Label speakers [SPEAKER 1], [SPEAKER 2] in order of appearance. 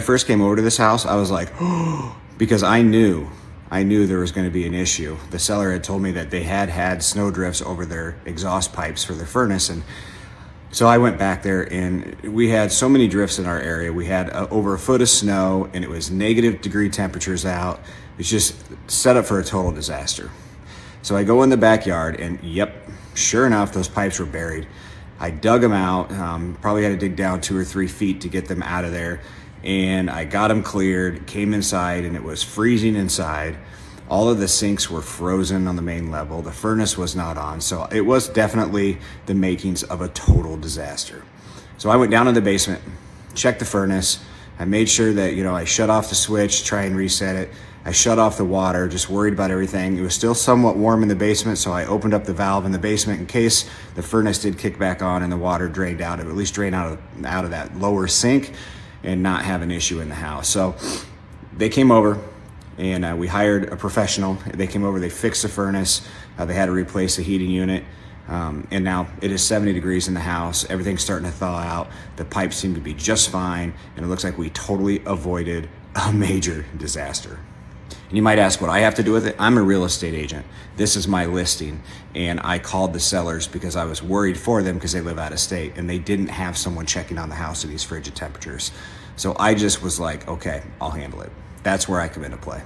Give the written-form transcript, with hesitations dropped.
[SPEAKER 1] first came over to this house, I was like, because I knew there was going to be an issue. The seller had told me that they had snow drifts over their exhaust pipes for their furnace. And so I went back there and we had so many drifts in our area. We had over a foot of snow and it was -degree temperatures out. It's just set up for a total disaster. So I go in the backyard and yep, sure enough, those pipes were buried. I dug them out, probably had to dig down 2 or 3 feet to get them out of there. And I got them cleared, came inside and it was freezing inside. All of the sinks were frozen on the main level. The furnace was not on. So it was definitely the makings of a total disaster. So I went down in the basement, checked the furnace. I made sure that, I shut off the switch, try and reset it. I shut off the water, just worried about everything. It was still somewhat warm in the basement, so I opened up the valve in the basement in case the furnace did kick back on and the water drained out. It would at least drain out of that lower sink and not have an issue in the house. So they came over and we hired a professional. They came over, they fixed the furnace. They had to replace the heating unit. And now it is 70 degrees in the house. Everything's starting to thaw out. The pipes seem to be just fine. And it looks like we totally avoided a major disaster. And you might ask what I have to do with it. I'm a real estate agent. This is my listing. And I called the sellers because I was worried for them because they live out of state and they didn't have someone checking on the house at these frigid temperatures. So I just was like, okay, I'll handle it. That's where I come into play.